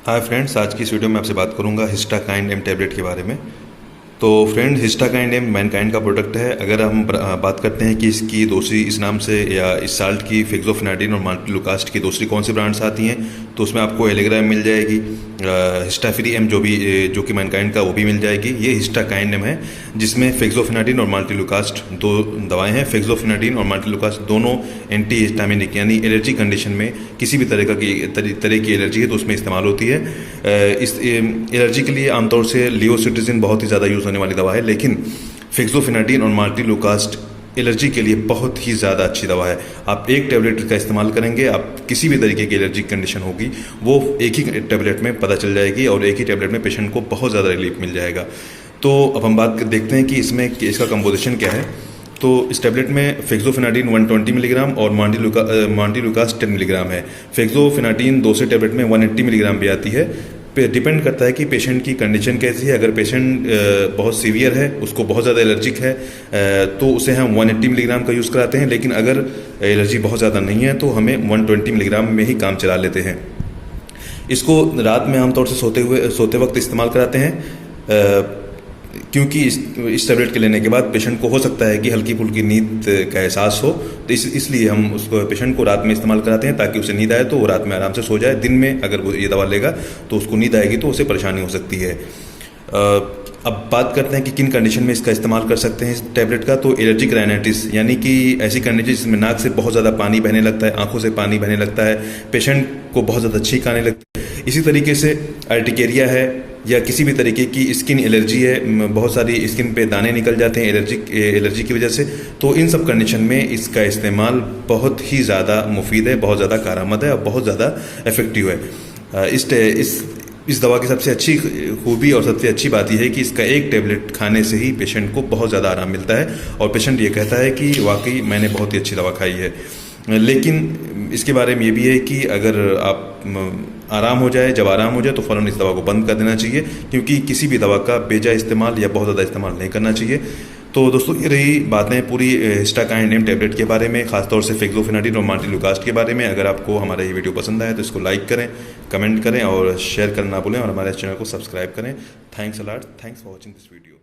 Hi friends, आज की इस वीडियो में आपसे बात करूंगा हिस्टाकाइंड एम टैबलेट के बारे में। तो फ्रेंड, हिस्टाकाइंड एम मैनकाइंड का प्रोडक्ट है। अगर हम बात करते हैं कि इसकी दूसरी इस नाम से या इस साल्ट की फिक्सोफिनाडिन और माल्टिलुकास्ट की दूसरी कौन सी ब्रांड्स आती हैं, तो उसमें आपको एलेग्राम मिल जाएगी, हिस्टाफ्री एम जो कि मैनकाइंड का वो भी मिल जाएगी। ये हिस्टाकाइंड एम है जिसमें फिक्सोफिनाडिन और माल्टिलुकास्ट दो दवाएं हैं। फिक्सोफिनाडिन और माल्टिलुकास्ट दोनों एंटी हिस्टामिनिक यानी एलर्जी कंडीशन में किसी भी तरह की एलर्जी है तो उसमें इस्तेमाल होती है। इस एलर्जी के लिए आमतौर से लियोसिट्रिजिन बहुत ही ज़्यादा यूज़ होने वाली दवा है, लेकिन फिक्सोफिनाडिन और माल्टिलुकास्ट एलर्जी के लिए बहुत ही ज़्यादा अच्छी दवा है। आप एक टैबलेट का इस्तेमाल करेंगे, आप किसी भी तरीके की एलर्जी कंडीशन होगी वो एक ही टैबलेट में पता चल जाएगी और एक ही टैबलेट में पेशेंट को बहुत ज़्यादा रिलीफ मिल जाएगा। तो अब हम बात देखते हैं कि इसका कंपोजिशन क्या है। तो इस टैबलेट में फिक्सोफिनाडिन 120 मिलीग्राम और माल्टिलुकास्ट 10 मिलीग्राम है। फिक्सोफिनाडिन दूसरे टैबलेट में 180 मिलीग्राम भी आती है। डिपेंड करता है कि पेशेंट की कंडीशन कैसी है। अगर पेशेंट बहुत सीवियर है, उसको बहुत ज़्यादा एलर्जिक है, तो उसे हम 180 मिलीग्राम का यूज़ कराते हैं। लेकिन अगर एलर्जी बहुत ज़्यादा नहीं है तो हमें 120 मिलीग्राम में ही काम चला लेते हैं। इसको रात में आमतौर से सोते वक्त इस्तेमाल कराते हैं, क्योंकि इस टैबलेट के लेने के बाद पेशेंट को हो सकता है कि हल्की फुल्की नींद का एहसास हो, तो इसलिए हम उसको पेशेंट को रात में इस्तेमाल कराते हैं ताकि उसे नींद आए तो वो रात में आराम से सो जाए। दिन में अगर वो ये दवा लेगा तो उसको नींद आएगी तो उसे परेशानी हो सकती है। अब बात करते हैं कि किन कंडीशन में इसका इस्तेमाल कर सकते हैं इस टैबलेट का। तो एलर्जिक राइनाइटिस यानी कि ऐसी कंडीशन जिसमें नाक से बहुत ज़्यादा पानी बहने लगता है, आंखों से पानी बहने लगता है, पेशेंट को बहुत ज़्यादा छींक आने लगती है। इसी तरीके से अर्टिकेरिया है या किसी भी तरीके की स्किन एलर्जी है, बहुत सारी स्किन पे दाने निकल जाते हैं एलर्जी की वजह से, तो इन सब कंडीशन में इसका इस्तेमाल बहुत ही ज़्यादा मुफीद है, बहुत ज़्यादा कारआमद है और बहुत ज़्यादा इफेक्टिव है। इस दवा की सबसे अच्छी खूबी और सबसे अच्छी बात यह है कि इसका एक टैबलेट खाने से ही पेशेंट को बहुत ज़्यादा आराम मिलता है और पेशेंट ये कहता है कि वाकई मैंने बहुत ही अच्छी दवा खाई है। लेकिन इसके बारे में ये भी है कि अगर आप जब आराम हो जाए तो फ़ौरन इस दवा को बंद कर देना चाहिए, क्योंकि किसी भी दवा का बेजा इस्तेमाल या बहुत ज़्यादा इस्तेमाल नहीं करना चाहिए। तो दोस्तों, ये रही बातें पूरी हिस्टाकाइंड एम टैबलेट के बारे में, खासतौर से फिक्सोफिनाडिन और माल्टिलुकास्ट के बारे में। अगर आपको हमारा ये वीडियो पसंद आए तो इसको लाइक करें, कमेंट करें और शेयर करना ना भूलें और हमारे चैनल को सब्सक्राइब करें। Thanks a lot, thanks for watching this video.